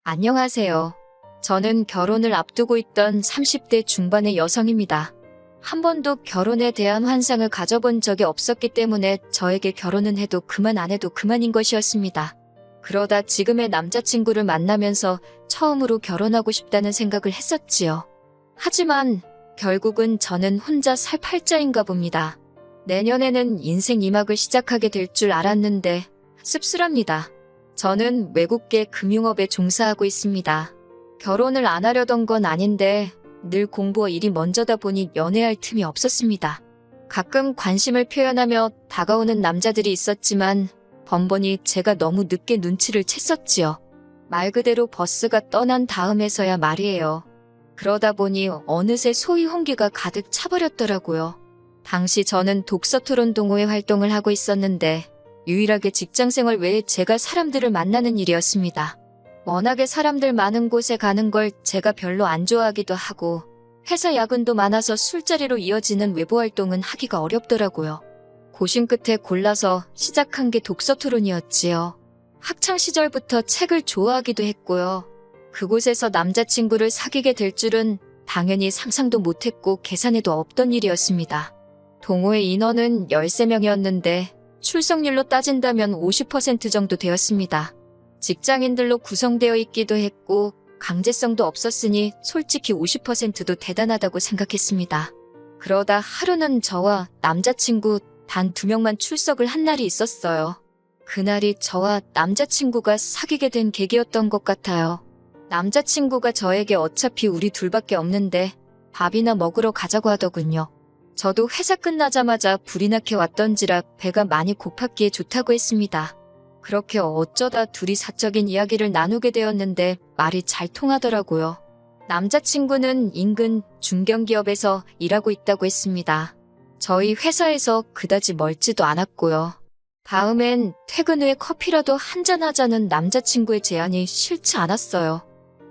안녕하세요. 저는 결혼을 앞두고 있던 30대 중반의 여성입니다. 한 번도 결혼에 대한 환상을 가져본 적이 없었기 때문에 저에게 결혼은 해도 그만 안 해도 그만인 것이었습니다. 그러다 지금의 남자친구를 만나면서 처음으로 결혼하고 싶다는 생각을 했었지요. 하지만 결국은 저는 혼자 살 팔자인가 봅니다. 내년에는 인생 2막을 시작하게 될 줄 알았는데 씁쓸합니다. 저는 외국계 금융업에 종사하고 있습니다. 결혼을 안 하려던 건 아닌데 늘 공부와 일이 먼저다 보니 연애할 틈이 없었습니다. 가끔 관심을 표현하며 다가오는 남자들이 있었지만 번번이 제가 너무 늦게 눈치를 챘었지요. 말 그대로 버스가 떠난 다음에서야 말이에요. 그러다 보니 어느새 소위 홍기가 가득 차버렸더라고요. 당시 저는 독서토론 동호회 활동을 하고 있었는데 유일하게 직장생활 외에 제가 사람들을 만나는 일이었습니다. 워낙에 사람들 많은 곳에 가는 걸 제가 별로 안 좋아하기도 하고 회사 야근도 많아서 술자리로 이어지는 외부 활동은 하기가 어렵더라고요. 고심 끝에 골라서 시작한 게 독서토론이었지요. 학창시절부터 책을 좋아하기도 했고요. 그곳에서 남자친구를 사귀게 될 줄은 당연히 상상도 못했고 계산에도 없던 일이었습니다. 동호회 인원은 13명이었는데 출석률로 따진다면 50% 정도 되었습니다. 직장인들로 구성되어 있기도 했고 강제성도 없었으니 솔직히 50%도 대단하다고 생각했습니다. 그러다 하루는 저와 남자친구 단 2명만 출석을 한 날이 있었어요. 그날이 저와 남자친구가 사귀게 된 계기였던 것 같아요. 남자친구가 저에게 어차피 우리 둘밖에 없는데 밥이나 먹으러 가자고 하더군요. 저도 회사 끝나자마자 불이 나게 왔던지라 배가 많이 고팠기에 좋다고 했습니다. 그렇게 어쩌다 둘이 사적인 이야기를 나누게 되었는데 말이 잘 통하더라고요. 남자친구는 인근 중견기업에서 일하고 있다고 했습니다. 저희 회사에서 그다지 멀지도 않았고요. 다음엔 퇴근 후에 커피라도 한잔하자는 남자친구의 제안이 싫지 않았어요.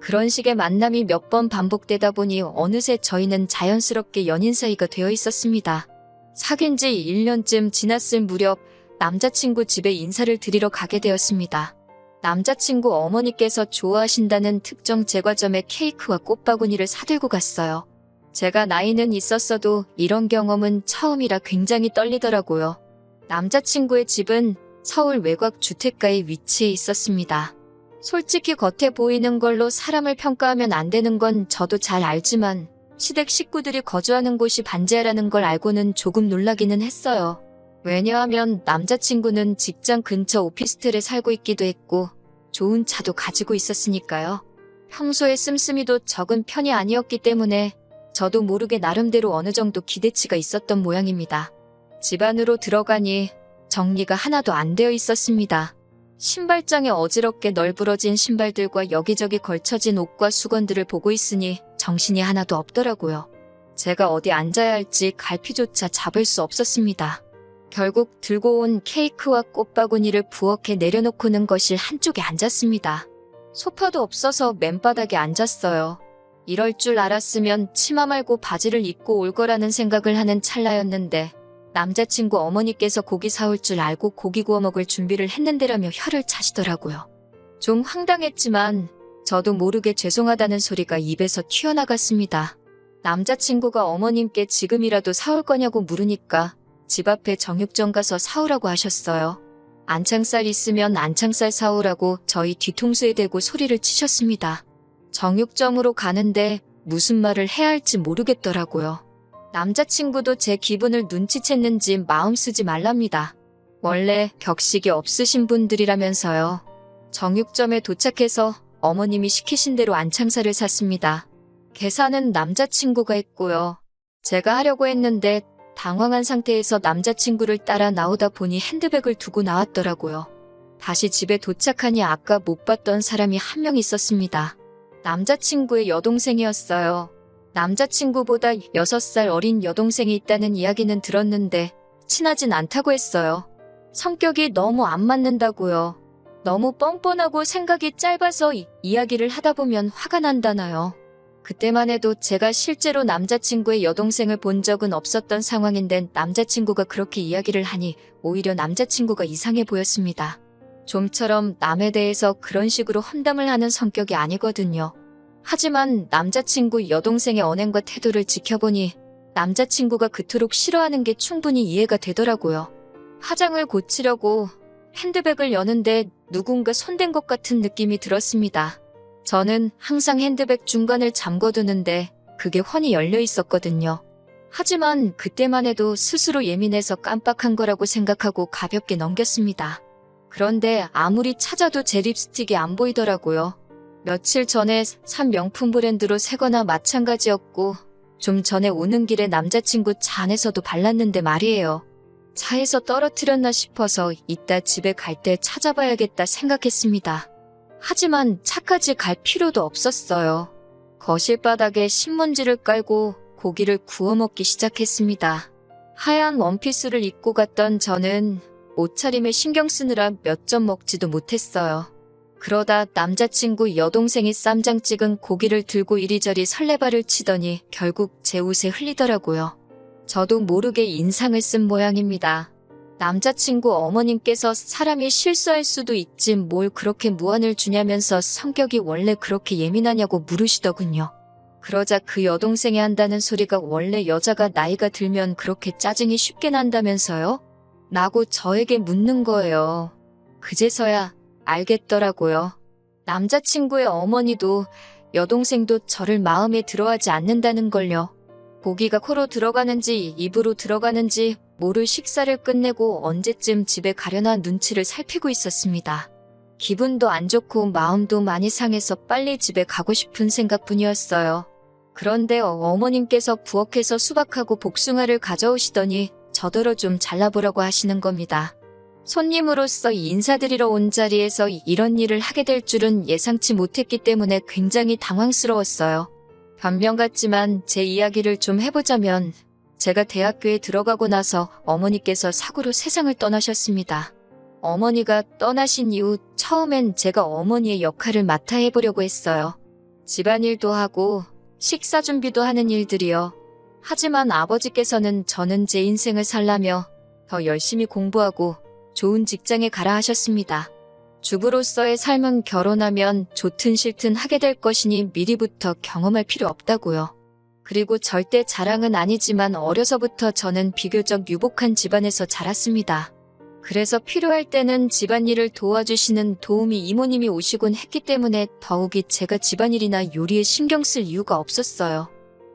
그런 식의 만남이 몇 번 반복되다 보니 어느새 저희는 자연스럽게 연인 사이가 되어 있었습니다. 사귄 지 1년쯤 지났을 무렵 남자친구 집에 인사를 드리러 가게 되었습니다. 남자친구 어머니께서 좋아하신다는 특정 제과점에 케이크와 꽃바구니를 사들고 갔어요. 제가 나이는 있었어도 이런 경험은 처음이라 굉장히 떨리더라고요. 남자친구의 집은 서울 외곽 주택가에 위치해 있었습니다. 솔직히 겉에 보이는 걸로 사람을 평가하면 안 되는 건 저도 잘 알지만 시댁 식구들이 거주하는 곳이 반지하라는 걸 알고는 조금 놀라기는 했어요. 왜냐하면 남자친구는 직장 근처 오피스텔에 살고 있기도 했고 좋은 차도 가지고 있었으니까요. 평소에 씀씀이도 적은 편이 아니었기 때문에 저도 모르게 나름대로 어느 정도 기대치가 있었던 모양입니다. 집 안으로 들어가니 정리가 하나도 안 되어 있었습니다. 신발장에 어지럽게 널브러진 신발들과 여기저기 걸쳐진 옷과 수건들을 보고 있으니 정신이 하나도 없더라고요. 제가 어디 앉아야 할지 갈피조차 잡을 수 없었습니다. 결국 들고 온 케이크와 꽃바구니를 부엌에 내려놓고는 거실 한쪽에 앉았습니다. 소파도 없어서 맨바닥에 앉았어요. 이럴 줄 알았으면 치마 말고 바지를 입고 올 거라는 생각을 하는 찰나였는데 남자친구 어머니께서 고기 사올 줄 알고 고기 구워 먹을 준비를 했는데라며 혀를 차시더라고요. 좀 황당했지만 저도 모르게 죄송하다는 소리가 입에서 튀어나갔습니다. 남자친구가 어머님께 지금이라도 사올 거냐고 물으니까 집 앞에 정육점 가서 사오라고 하셨어요. 안창살 있으면 안창살 사오라고 저희 뒤통수에 대고 소리를 치셨습니다. 정육점으로 가는데 무슨 말을 해야 할지 모르겠더라고요. 남자친구도 제 기분을 눈치챘는지 마음 쓰지 말랍니다. 원래 격식이 없으신 분들이라면서요. 정육점에 도착해서 어머님이 시키신 대로 안창살을 샀습니다. 계산은 남자친구가 했고요. 제가 하려고 했는데 당황한 상태에서 남자친구를 따라 나오다 보니 핸드백을 두고 나왔더라고요. 다시 집에 도착하니 아까 못 봤던 사람이 한 명 있었습니다. 남자친구의 여동생이었어요. 남자친구보다 6살 어린 여동생이 있다는 이야기는 들었는데 친하진 않다고 했어요. 성격이 너무 안 맞는다고요. 너무 뻔뻔하고 생각이 짧아서 이야기를 하다 보면 화가 난다나요. 그때만 해도 제가 실제로 남자친구의 여동생을 본 적은 없었던 상황인데 남자친구가 그렇게 이야기를 하니 오히려 남자친구가 이상해 보였습니다. 좀처럼 남에 대해서 그런 식으로 험담을 하는 성격이 아니거든요. 하지만 남자친구 여동생의 언행과 태도를 지켜보니 남자친구가 그토록 싫어하는 게 충분히 이해가 되더라고요. 화장을 고치려고 핸드백을 여는데 누군가 손댄 것 같은 느낌이 들었습니다. 저는 항상 핸드백 중간을 잠궈두는데 그게 훤히 열려 있었거든요. 하지만 그때만 해도 스스로 예민해서 깜빡한 거라고 생각하고 가볍게 넘겼습니다. 그런데 아무리 찾아도 제 립스틱이 안 보이더라고요. 며칠 전에 산 명품 브랜드로 새거나 마찬가지였고 좀 전에 오는 길에 남자친구 차 안에서도 발랐는데 말이에요. 차에서 떨어뜨렸나 싶어서 이따 집에 갈 때 찾아봐야겠다 생각했습니다. 하지만 차까지 갈 필요도 없었어요. 거실 바닥에 신문지를 깔고 고기를 구워 먹기 시작했습니다. 하얀 원피스를 입고 갔던 저는 옷차림에 신경 쓰느라 몇 점 먹지도 못했어요. 그러다 남자친구 여동생이 쌈장 찍은 고기를 들고 이리저리 설레발을 치더니 결국 제 옷에 흘리더라고요. 저도 모르게 인상을 쓴 모양입니다. 남자친구 어머님께서 사람이 실수할 수도 있지 뭘 그렇게 무안을 주냐면서 성격이 원래 그렇게 예민하냐고 물으시더군요. 그러자 그 여동생이 한다는 소리가 원래 여자가 나이가 들면 그렇게 짜증이 쉽게 난다면서요? 라고 저에게 묻는 거예요. 그제서야 알겠더라고요. 남자친구의 어머니도 여동생도 저를 마음에 들어하지 않는다는 걸요. 고기가 코로 들어가는지 입으로 들어가는지 모를 식사를 끝내고 언제쯤 집에 가려나 눈치를 살피고 있었습니다. 기분도 안 좋고 마음도 많이 상해서 빨리 집에 가고 싶은 생각뿐이었어요. 그런데 어머님께서 부엌에서 수박하고 복숭아를 가져오시더니 저더러 좀 잘라보라고 하시는 겁니다. 손님으로서 인사드리러 온 자리에서 이런 일을 하게 될 줄은 예상치 못했기 때문에 굉장히 당황스러웠어요. 변명 같지만 제 이야기를 좀 해보자면 제가 대학교에 들어가고 나서 어머니께서 사고로 세상을 떠나셨습니다. 어머니가 떠나신 이후 처음엔 제가 어머니의 역할을 맡아 해보려고 했어요. 집안일도 하고 식사 준비도 하는 일들이요. 하지만 아버지께서는 저는 제 인생을 살라며 더 열심히 공부하고 좋은 직장에 가라 하셨습니다. 주부로서의 삶은 결혼하면 좋든 싫든 하게 될 것이니 미리부터 경험할 필요 없다고요. 그리고 절대 자랑은 아니지만 어려서부터 저는 비교적 유복한 집안에서 자랐습니다. 그래서 필요할 때는 집안일을 도와주시는 도우미 이모님이 오시곤 했기 때문에 더욱이 제가 집안일이나 요리에 신경 쓸 이유가 없었어요.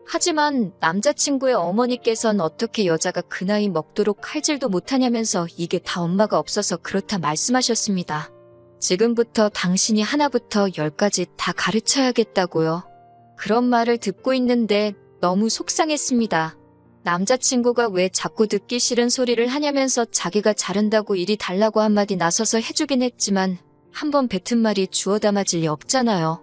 하지만 남자친구의 어머니께선 어떻게 여자가 그 나이 먹도록 칼질도 못하냐면서 이게 다 엄마가 없어서 그렇다 말씀하셨습니다. 지금부터 당신이 하나부터 10까지 다 가르쳐야겠다고요. 그런 말을 듣고 있는데 너무 속상했습니다. 남자친구가 왜 자꾸 듣기 싫은 소리를 하냐면서 자기가 자른다고 일이 달라고 한마디 나서서 해주긴 했지만 한번 뱉은 말이 주워 담아질 리 없잖아요.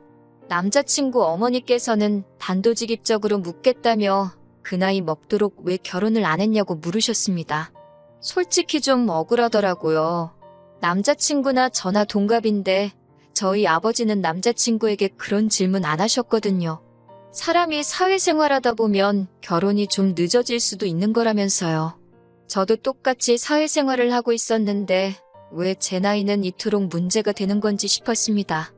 남자친구 어머니께서는 단도직입적으로 묻겠다며 그 나이 먹도록 왜 결혼을 안 했냐고 물으셨습니다. 솔직히 좀 억울하더라고요. 남자친구나 저나 동갑인데 저희 아버지는 남자친구에게 그런 질문 안 하셨거든요. 사람이 사회생활하다 보면 결혼이 좀 늦어질 수도 있는 거라면서요. 저도 똑같이 사회생활을 하고 있었는데 왜 제 나이는 이토록 문제가 되는 건지 싶었습니다.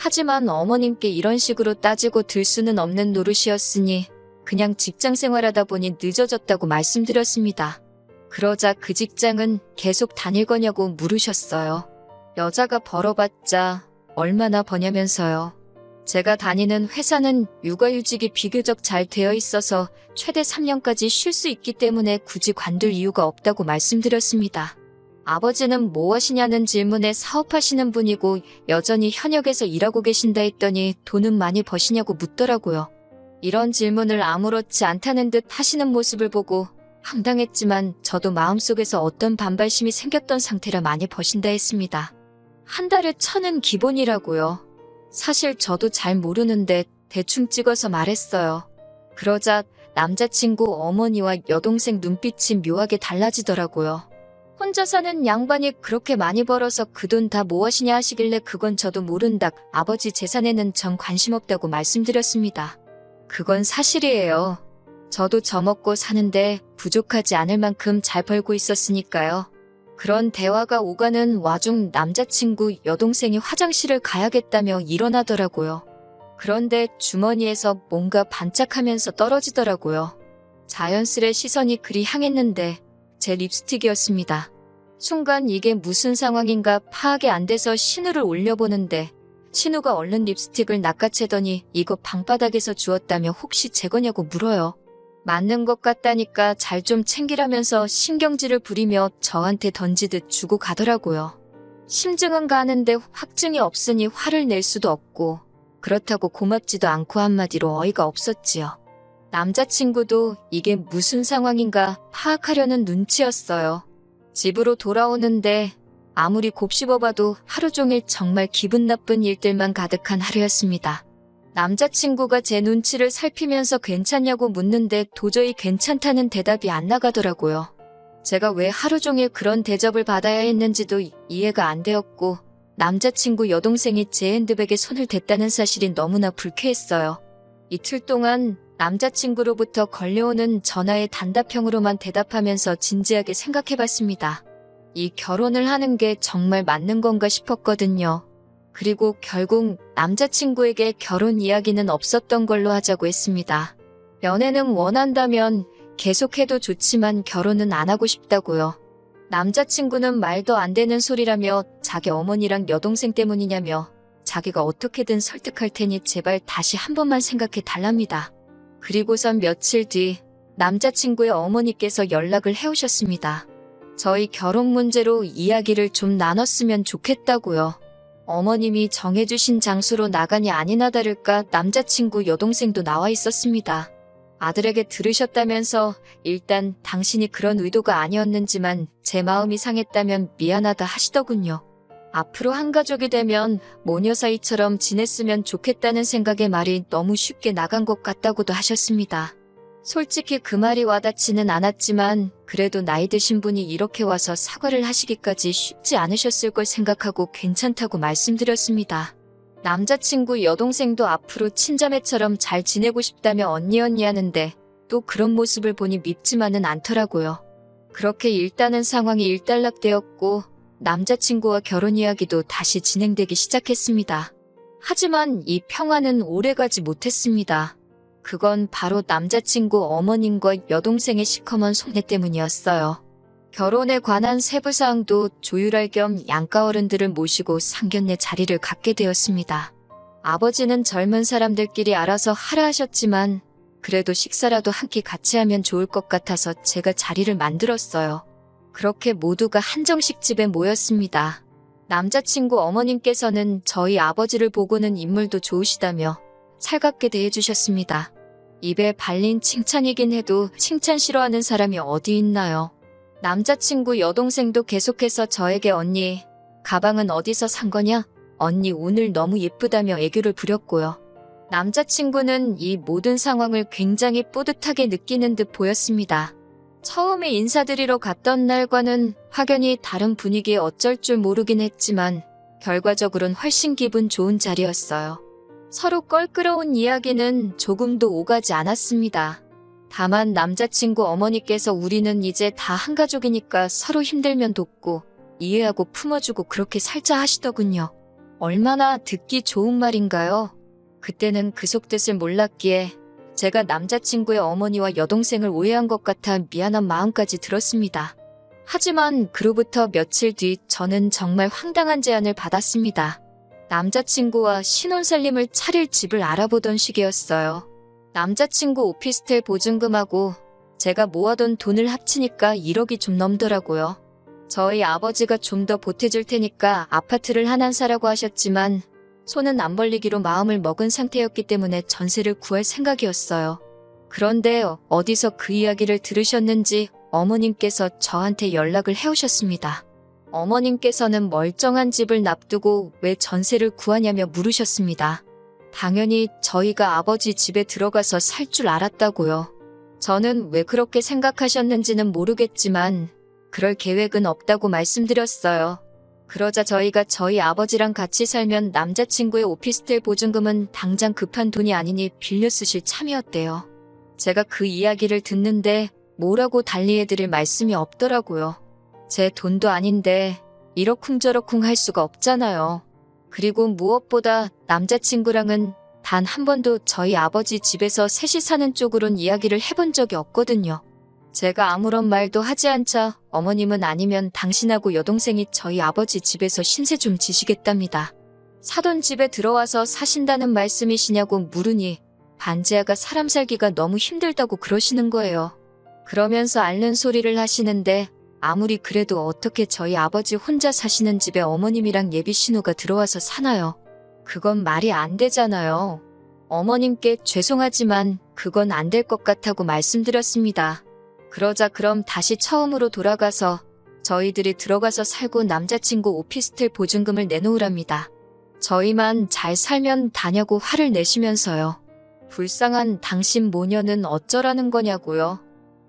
하지만 어머님께 이런 식으로 따지고 들 수는 없는 노릇이었으니 그냥 직장 생활하다 보니 늦어졌다고 말씀드렸습니다. 그러자 그 직장은 계속 다닐 거냐고 물으셨어요. 여자가 벌어봤자 얼마나 버냐면서요. 제가 다니는 회사는 육아휴직이 비교적 잘 되어 있어서 최대 3년까지 쉴 수 있기 때문에 굳이 관둘 이유가 없다고 말씀드렸습니다. 아버지는 뭐 하시냐는 질문에 사업하시는 분이고 여전히 현역에서 일하고 계신다 했더니 돈은 많이 버시냐고 묻더라고요. 이런 질문을 아무렇지 않다는 듯 하시는 모습을 보고 황당했지만 저도 마음속에서 어떤 반발심이 생겼던 상태라 많이 버신다 했습니다. 한 달에 1,000은 기본이라고요. 사실 저도 잘 모르는데 대충 찍어서 말했어요. 그러자 남자친구 어머니와 여동생 눈빛이 묘하게 달라지더라고요. 혼자 사는 양반이 그렇게 많이 벌어서 그 돈 다 뭐 하시냐 하시길래 그건 저도 모른다. 아버지 재산에는 전 관심 없다고 말씀드렸습니다. 그건 사실이에요. 저도 저 먹고 사는데 부족하지 않을 만큼 잘 벌고 있었으니까요. 그런 대화가 오가는 와중 남자친구 여동생이 화장실을 가야겠다며 일어나더라고요. 그런데 주머니에서 뭔가 반짝하면서 떨어지더라고요. 자연스레 시선이 그리 향했는데 제 립스틱이었습니다. 순간 이게 무슨 상황인가 파악이 안 돼서 신우를 올려보는데 신우가 얼른 립스틱을 낚아채더니 이거 방바닥에서 주웠다며 혹시 제 거냐고 물어요. 맞는 것 같다니까 잘 좀 챙기라면서 신경질을 부리며 저한테 던지듯 주고 가더라고요. 심증은 가는데 확증이 없으니 화를 낼 수도 없고 그렇다고 고맙지도 않고 한마디로 어이가 없었지요. 남자친구도 이게 무슨 상황인가 파악하려는 눈치였어요. 집으로 돌아오는데 아무리 곱씹어봐도 하루 종일 정말 기분 나쁜 일들만 가득한 하루였습니다. 남자친구가 제 눈치를 살피면서 괜찮냐고 묻는데 도저히 괜찮다는 대답이 안 나가더라고요. 제가 왜 하루 종일 그런 대접을 받아야 했는지도 이해가 안 되었고 남자친구 여동생이 제 핸드백에 손을 댔다는 사실이 너무나 불쾌했어요. 이틀 동안 남자친구로부터 걸려오는 전화에 단답형으로만 대답하면서 진지하게 생각해봤습니다. 이 결혼을 하는 게 정말 맞는 건가 싶었거든요. 그리고 결국 남자친구에게 결혼 이야기는 없었던 걸로 하자고 했습니다. 연애는 원한다면 계속해도 좋지만 결혼은 안 하고 싶다고요. 남자친구는 말도 안 되는 소리라며 자기 어머니랑 여동생 때문이냐며 자기가 어떻게든 설득할 테니 제발 다시 한 번만 생각해 달랍니다. 그리고선 며칠 뒤 남자친구의 어머니께서 연락을 해오셨습니다. 저희 결혼 문제로 이야기를 좀 나눴으면 좋겠다고요. 어머님이 정해주신 장소로 나가니 아니나 다를까 남자친구 여동생도 나와 있었습니다. 아들에게 들으셨다면서 일단 당신이 그런 의도가 아니었는지만 제 마음이 상했다면 미안하다 하시더군요. 앞으로 한 가족이 되면 모녀 사이처럼 지냈으면 좋겠다는 생각에 말이 너무 쉽게 나간 것 같다고도 하셨습니다. 솔직히 그 말이 와닿지는 않았지만 그래도 나이 드신 분이 이렇게 와서 사과를 하시기까지 쉽지 않으셨을 걸 생각하고 괜찮다고 말씀드렸습니다. 남자친구 여동생도 앞으로 친자매처럼 잘 지내고 싶다며 언니 하는데 또 그런 모습을 보니 밉지만은 않더라고요. 그렇게 일단은 상황이 일단락되었고 남자친구와 결혼 이야기도 다시 진행되기 시작했습니다. 하지만 이 평화는 오래가지 못했습니다. 그건 바로 남자친구 어머님과 여동생의 시커먼 손해 때문이었어요. 결혼에 관한 세부사항도 조율할 겸 양가 어른들을 모시고 상견례 자리를 갖게 되었습니다. 아버지는 젊은 사람들끼리 알아서 하라 하셨지만 그래도 식사라도 한 끼 같이 하면 좋을 것 같아서 제가 자리를 만들었어요. 그렇게 모두가 한정식 집에 모였습니다. 남자친구 어머님께서는 저희 아버지를 보고는 인물도 좋으시다며 살갑게 대해주셨습니다. 입에 발린 칭찬이긴 해도 칭찬 싫어하는 사람이 어디 있나요? 남자친구 여동생도 계속해서 저에게 언니, 가방은 어디서 산 거냐? 언니 오늘 너무 예쁘다며 애교를 부렸고요. 남자친구는 이 모든 상황을 굉장히 뿌듯하게 느끼는 듯 보였습니다. 처음에 인사드리러 갔던 날과는 확연히 다른 분위기에 어쩔 줄 모르긴 했지만 결과적으로는 훨씬 기분 좋은 자리였어요. 서로 껄끄러운 이야기는 조금도 오가지 않았습니다. 다만 남자친구 어머니께서 우리는 이제 다 한 가족이니까 서로 힘들면 돕고 이해하고 품어주고 그렇게 살자 하시더군요. 얼마나 듣기 좋은 말인가요? 그때는 그 속뜻을 몰랐기에 제가 남자친구의 어머니와 여동생을 오해한 것 같아 미안한 마음까지 들었습니다. 하지만 그로부터 며칠 뒤 저는 정말 황당한 제안을 받았습니다. 남자친구와 신혼살림을 차릴 집을 알아보던 시기였어요. 남자친구 오피스텔 보증금하고 제가 모아둔 돈을 합치니까 1억이 좀 넘더라고요. 저희 아버지가 좀 더 보태줄 테니까 아파트를 하나 사라고 하셨지만 손은 안 벌리기로 마음을 먹은 상태였기 때문에 전세를 구할 생각이었어요. 그런데 어디서 그 이야기를 들으셨는지 어머님께서 저한테 연락을 해오셨습니다. 어머님께서는 멀쩡한 집을 납두고 왜 전세를 구하냐며 물으셨습니다. 당연히 저희가 아버지 집에 들어가서 살 줄 알았다고요. 저는 왜 그렇게 생각하셨는지는 모르겠지만 그럴 계획은 없다고 말씀드렸어요. 그러자 저희가 저희 아버지랑 같이 살면 남자친구의 오피스텔 보증금은 당장 급한 돈이 아니니 빌려 쓰실 참이었대요. 제가 그 이야기를 듣는데 뭐라고 달리해드릴 말씀이 없더라고요. 제 돈도 아닌데 이러쿵저러쿵 할 수가 없잖아요. 그리고 무엇보다 남자친구랑은 단 한 번도 저희 아버지 집에서 셋이 사는 쪽으론 이야기를 해본 적이 없거든요. 제가 아무런 말도 하지 않자 어머님은 아니면 당신하고 여동생이 저희 아버지 집에서 신세 좀 지시겠답니다. 사돈 집에 들어와서 사신다는 말씀이시냐고 물으니 반지하가 사람 살기가 너무 힘들다고 그러시는 거예요. 그러면서 앓는 소리를 하시는데 아무리 그래도 어떻게 저희 아버지 혼자 사시는 집에 어머님이랑 예비 신우가 들어와서 사나요? 그건 말이 안 되잖아요. 어머님께 죄송하지만 그건 안 될 것 같다고 말씀드렸습니다. 그러자 그럼 다시 처음으로 돌아가서 저희들이 들어가서 살고 남자친구 오피스텔 보증금을 내놓으랍니다. 저희만 잘 살면 다냐고 화를 내시면서요. 불쌍한 당신 모녀는 어쩌라는 거냐고요.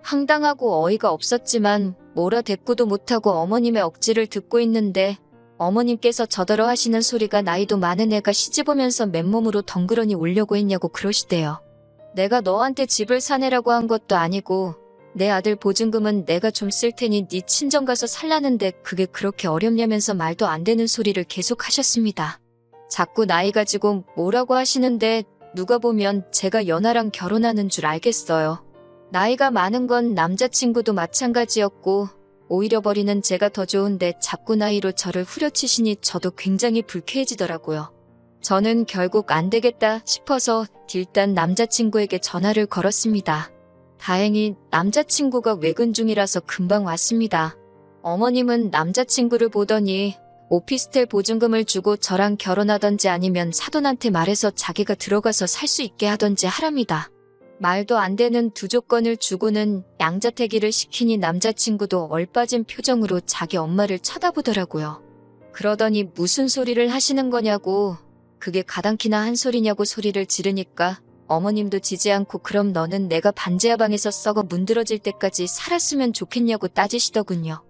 황당하고 어이가 없었지만 몰아대꾸도 못하고 어머님의 억지를 듣고 있는데 어머님께서 저더러 하시는 소리가 나이도 많은 애가 시집오면서 맨몸으로 덩그러니 오려고 했냐고 그러시대요. 내가 너한테 집을 사내라고 한 것도 아니고 내 아들 보증금은 내가 좀 쓸 테니 네 친정 가서 살라는데 그게 그렇게 어렵냐면서 말도 안 되는 소리를 계속 하셨습니다. 자꾸 나이 가지고 뭐라고 하시는데 누가 보면 제가 연하랑 결혼하는 줄 알겠어요. 나이가 많은 건 남자친구도 마찬가지였고 오히려 버리는 제가 더 좋은데 자꾸 나이로 저를 후려치시니 저도 굉장히 불쾌해지더라고요. 저는 결국 안 되겠다 싶어서 일단 남자친구에게 전화를 걸었습니다. 다행히 남자친구가 외근 중이라서 금방 왔습니다. 어머님은 남자친구를 보더니 오피스텔 보증금을 주고 저랑 결혼하던지 아니면 사돈한테 말해서 자기가 들어가서 살 수 있게 하던지 하랍니다. 말도 안 되는 두 조건을 주고는 양자택일을 시키니 남자친구도 얼빠진 표정으로 자기 엄마를 쳐다보더라고요. 그러더니 무슨 소리를 하시는 거냐고, 그게 가당키나 한 소리냐고 소리를 지르니까 어머님도 지지 않고 그럼 너는 내가 반지하 방에서 썩어 문드러질 때까지 살았으면 좋겠냐고 따지시더군요.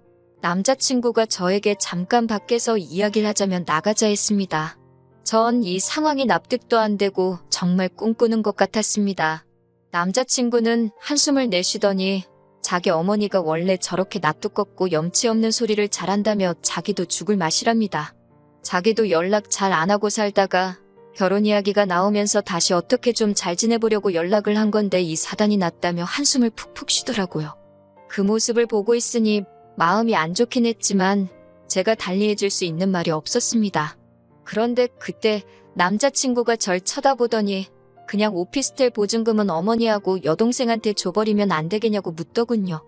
남자친구가 저에게 잠깐 밖에서 이야기를 하자면 나가자 했습니다. 전 이 상황이 납득도 안 되고 정말 꿈꾸는 것 같았습니다. 남자친구는 한숨을 내쉬더니 자기 어머니가 원래 저렇게 낯두껍고 염치 없는 소리를 잘한다며 자기도 죽을 맛이랍니다. 자기도 연락 잘 안 하고 살다가 결혼 이야기가 나오면서 다시 어떻게 좀 잘 지내보려고 연락을 한 건데 이 사단이 났다며 한숨을 푹푹 쉬더라고요. 그 모습을 보고 있으니 마음이 안 좋긴 했지만 제가 달리해줄 수 있는 말이 없었습니다. 그런데 그때 남자친구가 절 쳐다보더니 그냥 오피스텔 보증금은 어머니하고 여동생한테 줘버리면 안 되겠냐고 묻더군요.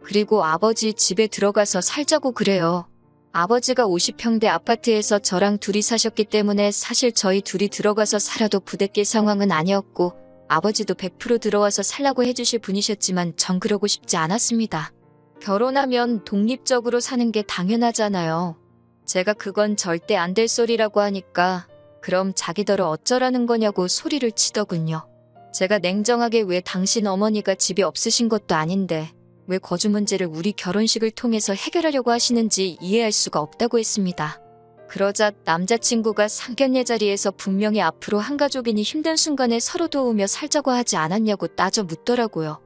그리고 아버지 집에 들어가서 살자고 그래요. 아버지가 50평대 아파트에서 저랑 둘이 사셨기 때문에 사실 저희 둘이 들어가서 살아도 부대낄 상황은 아니었고 아버지도 100% 들어와서 살라고 해주실 분이셨지만 전 그러고 싶지 않았습니다. 결혼하면 독립적으로 사는 게 당연하잖아요. 제가 그건 절대 안 될 소리라고 하니까 그럼 자기더러 어쩌라는 거냐고 소리를 치더군요. 제가 냉정하게 왜 당신 어머니가 집이 없으신 것도 아닌데 왜 거주 문제를 우리 결혼식을 통해서 해결하려고 하시는지 이해할 수가 없다고 했습니다. 그러자 남자친구가 상견례 자리에서 분명히 앞으로 한 가족이니 힘든 순간에 서로 도우며 살자고 하지 않았냐고 따져 묻더라고요.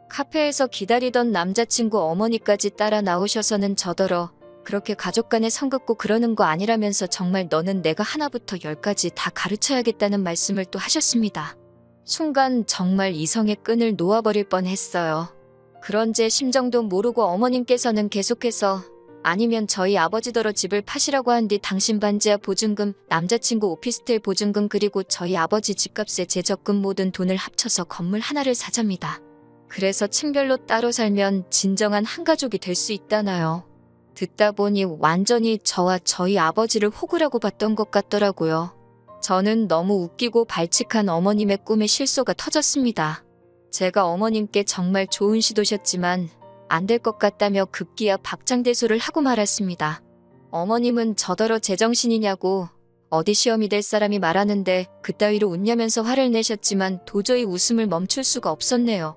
카페에서 기다리던 남자친구 어머니까지 따라 나오셔서는 저더러 그렇게 가족 간에 선 긋고 그러는 거 아니라면서 정말 너는 내가 하나부터 열까지 다 가르쳐야겠다는 말씀을 또 하셨습니다. 순간 정말 이성의 끈을 놓아버릴 뻔했어요. 그런 제 심정도 모르고 어머님께서는 계속해서 아니면 저희 아버지더러 집을 파시라고 한 뒤 당신 반지하 보증금, 남자친구 오피스텔 보증금 그리고 저희 아버지 집값에 제 적금 모든 돈을 합쳐서 건물 하나를 사잡니다. 그래서 층별로 따로 살면 진정한 한 가족이 될 수 있다나요. 듣다 보니 완전히 저와 저희 아버지를 호구라고 봤던 것 같더라고요. 저는 너무 웃기고 발칙한 어머님의 꿈에 실소가 터졌습니다. 제가 어머님께 정말 좋은 시도셨지만 안 될 것 같다며 급기야 박장대소를 하고 말았습니다. 어머님은 저더러 제정신이냐고 어디 시험이 될 사람이 말하는데 그따위로 웃냐면서 화를 내셨지만 도저히 웃음을 멈출 수가 없었네요.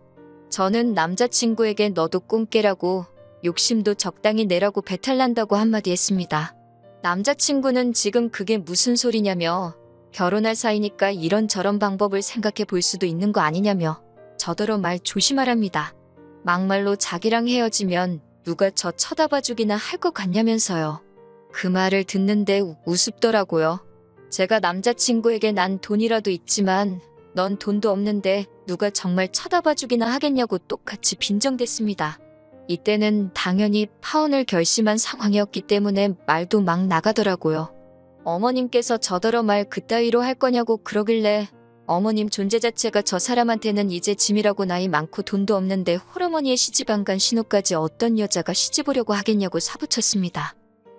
저는 남자친구에게 너도 꿈 깨라고 욕심도 적당히 내라고 배탈난다고 한마디 했습니다. 남자친구는 지금 그게 무슨 소리냐며 결혼할 사이니까 이런저런 방법을 생각해 볼 수도 있는 거 아니냐며 저더러 말 조심하랍니다. 막말로 자기랑 헤어지면 누가 저 쳐다봐주기나 할 것 같냐면서요. 그 말을 듣는데 우습더라고요. 제가 남자친구에게 난 돈이라도 있지만 넌 돈도 없는데 누가 정말 쳐다봐주기나 하겠냐고 똑같이 빈정댔습니다. 이때는 당연히 파혼을 결심한 상황이었기 때문에 말도 막 나가더라고요. 어머님께서 저더러 말 그따위로 할 거냐고 그러길래 어머님 존재 자체가 저 사람한테는 이제 짐이라고 나이 많고 돈도 없는데 홀어머니의 시집 안 간 신우까지 어떤 여자가 시집 오려고 하겠냐고 사부쳤습니다.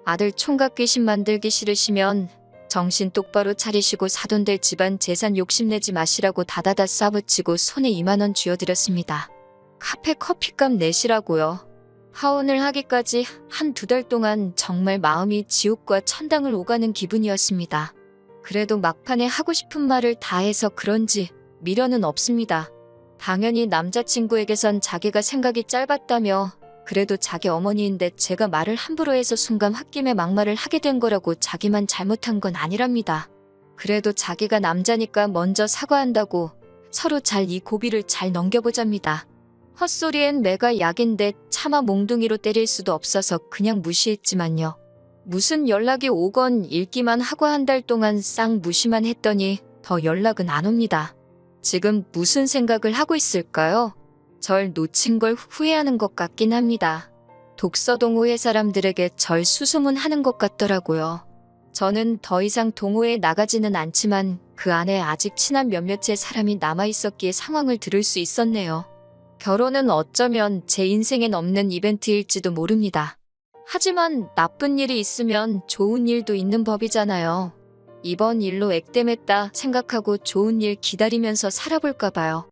아들 총각 귀신 만들기 싫으시면 정신 똑바로 차리시고 사돈될 집안 재산 욕심내지 마시라고 다다다 싸붙이고 손에 2만 원 쥐어드렸습니다. 카페 커피값 내시라고요. 하원을 하기까지 한 2달 동안 정말 마음이 지옥과 천당을 오가는 기분이었습니다. 그래도 막판에 하고 싶은 말을 다 해서 그런지 미련은 없습니다. 당연히 남자친구에게선 자기가 생각이 짧았다며 그래도 자기 어머니인데 제가 말을 함부로 해서 순간 홧김에 막말을 하게 된 거라고 자기만 잘못한 건 아니랍니다. 그래도 자기가 남자니까 먼저 사과한다고 서로 잘 이 고비를 잘 넘겨보잡니다. 헛소리엔 매가 약인데 차마 몽둥이로 때릴 수도 없어서 그냥 무시했지만요. 무슨 연락이 오건 읽기만 하고 한 달 동안 싹 무시만 했더니 더 연락은 안 옵니다. 지금 무슨 생각을 하고 있을까요? 절 놓친 걸 후회하는 것 같긴 합니다. 독서 동호회 사람들에게 절 수소문하는 것 같더라고요. 저는 더 이상 동호회에 나가지는 않지만 그 안에 아직 친한 몇몇의 사람이 남아있었기에 상황을 들을 수 있었네요. 결혼은 어쩌면 제 인생엔 없는 이벤트일지도 모릅니다. 하지만 나쁜 일이 있으면 좋은 일도 있는 법이잖아요. 이번 일로 액땜했다 생각하고 좋은 일 기다리면서 살아볼까 봐요.